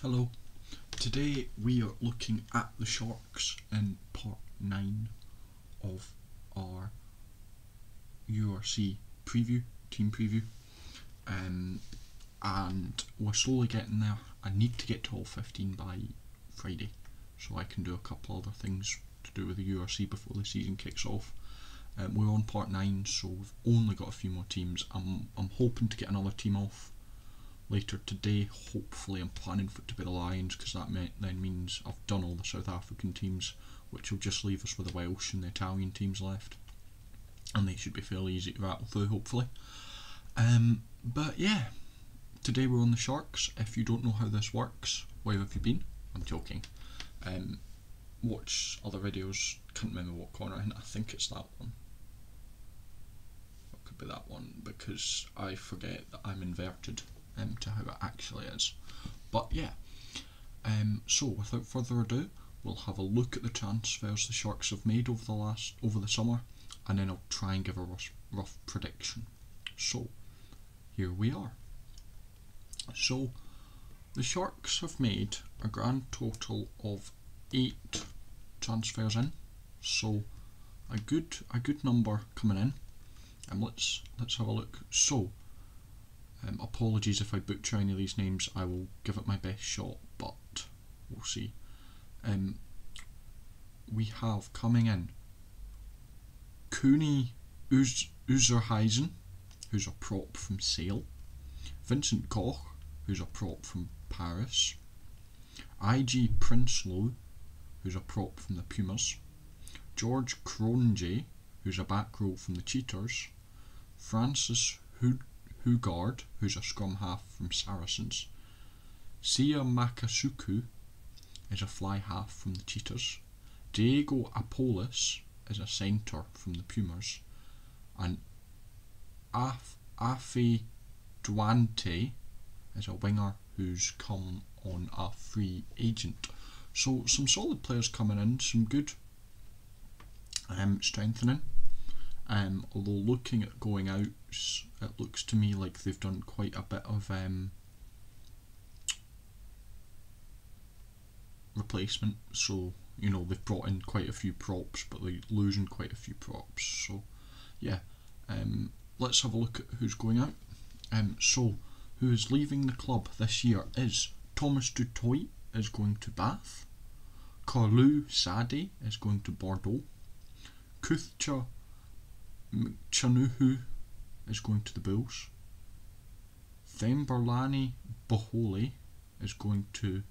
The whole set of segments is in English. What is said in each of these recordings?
Hello, today we are looking at the Sharks in part 9 of our URC preview, team preview, and we're slowly getting there. I need to get to all 15 by Friday so I can do a couple other things to do with the URC before the season kicks off. We're on part 9, so we've only got a few more teams. I'm hoping to get another team off later today. Hopefully I'm planning for it to be the Lions, because that then means I've done all the South African teams, which will just leave us with the Welsh and the Italian teams left, and they should be fairly easy to rattle through, hopefully. But yeah, today we're on the Sharks. If you don't know how this works, where have you been? I'm joking. Watch other videos. Can't remember what corner. I think it's that one. It could be that one, because I forget that I'm inverted to how it actually is. But yeah, so without further ado, we'll have a look at the transfers the Sharks have made over the summer, and then I'll try and give a rough prediction. So here we are. So the Sharks have made a grand total of 8 transfers in, so a good number coming in. And let's have a look. So apologies if I butcher any of these names. I will give it my best shot, but we'll see. We have coming in Cooney Uzerheisen, who's a prop from Sale, Vincent Koch, who's a prop from Paris, IG Prinsloo, who's a prop from the Pumas, George Kronje, who's a back row from the Cheaters, Francis Hugard, who's a scrum half from Saracens, Sia Makasuku is a fly half from the Cheaters, Diego Apolis is a centre from the Pumas, and Afe Duante is a winger who's come on a free agent. So some solid players coming in, some good strengthening. Although looking at going out, it looks to me like they've done quite a bit of replacement. So they've brought in quite a few props, but they're losing quite a few props. So yeah, let's have a look at who's going out. So who is leaving the club this year is Thomas Dutoit is going to Bath, Carlu Sade is going to Bordeaux, Kuthcha Chanuhu is going to the Bulls, Femberlani Bohole is going to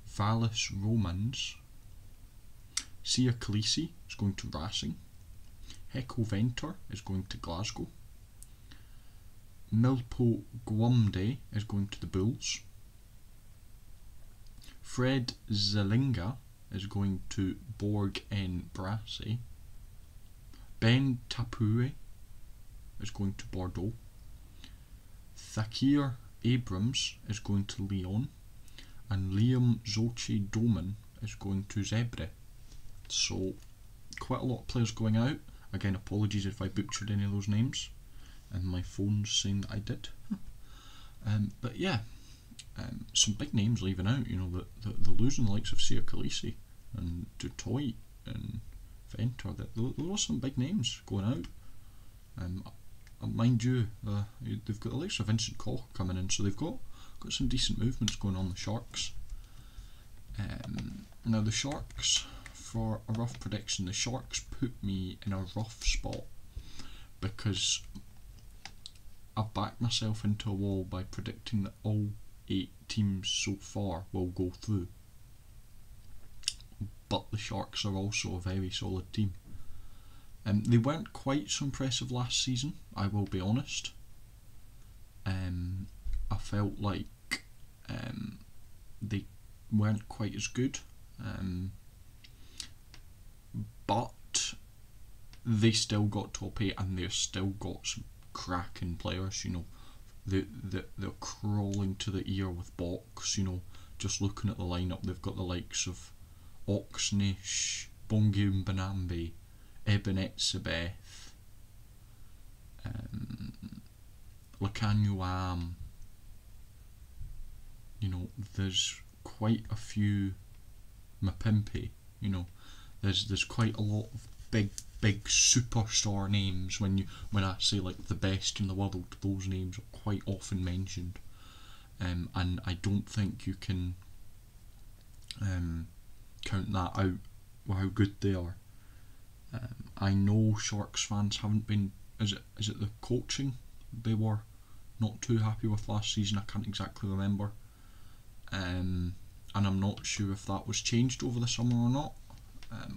Vallis Romans, Sia Khaleesi is going to Racing, Heko Venter is going to Glasgow, Milpo Gwumde is going to the Bulls, Fred Zelinga is going to Borg en Brassey, Ben Tapue is going to Bordeaux, Thakir Abrams is going to Lyon, and Liam Zoche Doman is going to Zebre. So quite a lot of players going out. Again, apologies if I butchered any of those names, and my phone's saying that I did. But yeah, some big names leaving out. The losing the likes of Sia Khaleesi and Dutoit and Venter. There are some big names going out. Mind you, they've got the likes of Vincent Koch coming in, so they've got some decent movements going on the Sharks. Now the Sharks, for a rough prediction, the Sharks put me in a rough spot because I've backed myself into a wall by predicting that all 8 teams so far will go through. But the Sharks are also a very solid team. They weren't quite so impressive last season, I will be honest. I felt like they weren't quite as good, but they still got top 8, and they've still got some cracking players. They're crawling to the ear with box. Just looking at the lineup, they've got the likes of Oxnish, Bongi Mbanambe, Ebenetzebeth, Lekanyuam, there's quite a few Mapimpi, you know. There's quite a lot of big superstar names. When I say like the best in the world, those names are quite often mentioned, and I don't think you can count that out with how good they are. I know Sharks fans haven't been. Is it the coaching they were not too happy with last season? I can't exactly remember, and I'm not sure if that was changed over the summer or not.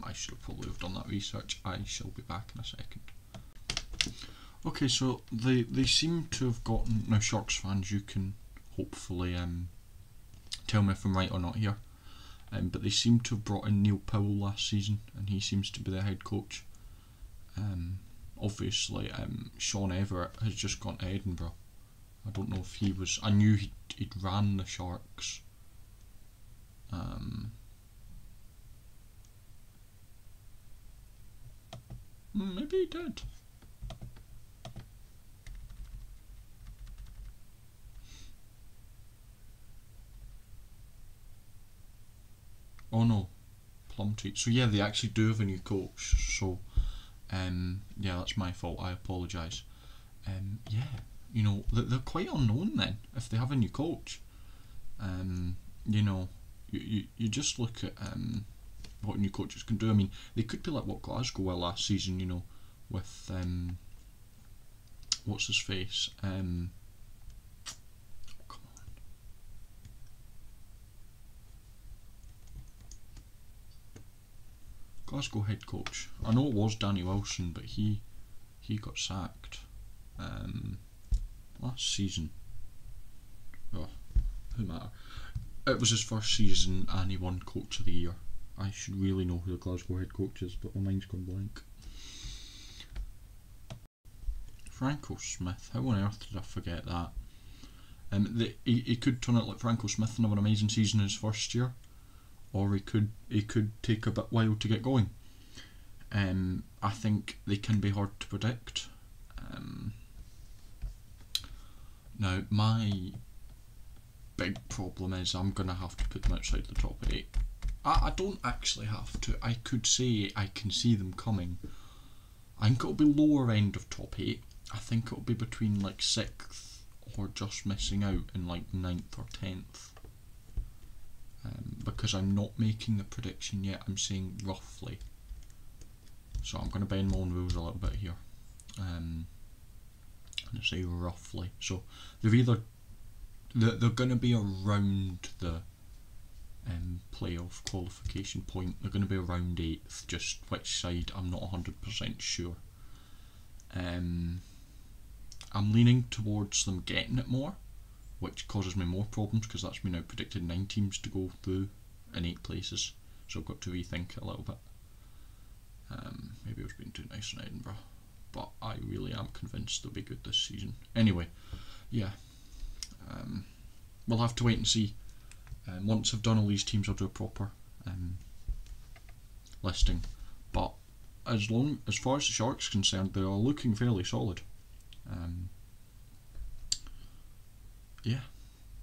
I should have probably have done that research. I shall be back in a second. Okay, so they seem to have gotten, now Sharks fans, you can hopefully tell me if I'm right or not here, but they seem to have brought in Neil Powell last season, and he seems to be the head coach. Obviously Sean Everett has just gone to Edinburgh. I don't know if he was, I knew he'd ran the Sharks. Maybe he did. Oh no, Plumtree. So yeah, they actually do have a new coach. So yeah, that's my fault. I apologise. Yeah, you know, they're quite unknown then if they have a new coach. You know, you just look at what new coaches can do. I mean, they could be like what Glasgow were last season, you know, with what's his face? Oh, come on. Glasgow head coach. I know it was Danny Wilson, but he got sacked last season. Oh, who matter? It was his first season and he won Coach of the Year. I should really know who the Glasgow head coach is, but my mind's gone blank. Franco Smith. How on earth did I forget that? He could turn out like Franco Smith and have an amazing season in his first year, or he could take a bit while to get going. I think they can be hard to predict. Now my big problem is I'm gonna have to put them outside the top 8. I don't actually have to. I could say I can see them coming. I think it'll be lower end of top 8. I think it'll be between like 6th or just missing out in like 9th or 10th. Because I'm not making the prediction yet, I'm saying roughly. So I'm going to bend my own rules a little bit here. I'm going to say roughly. So they're going to be around the playoff qualification point. They're going to be around 8th, just which side I'm not 100% sure. I'm leaning towards them getting it more, which causes me more problems because that's me now predicted 9 teams to go through in 8 places, so I've got to rethink it a little bit. Maybe I was being too nice in Edinburgh, but I really am convinced they'll be good this season. Anyway, yeah, we'll have to wait and see. Once I've done all these teams, I'll do a proper listing, but as far as the Sharks are concerned, they are looking fairly solid. Yeah,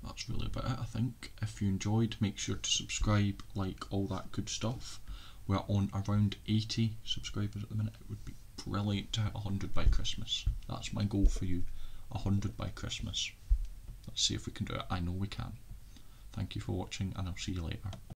that's really about it, I think. If you enjoyed, make sure to subscribe, like, all that good stuff. We're on around 80 subscribers at the minute. It would be brilliant to hit 100 by Christmas. That's my goal for you, 100 by Christmas. Let's see if we can do it. I know we can. Thank you for watching, and I'll see you later.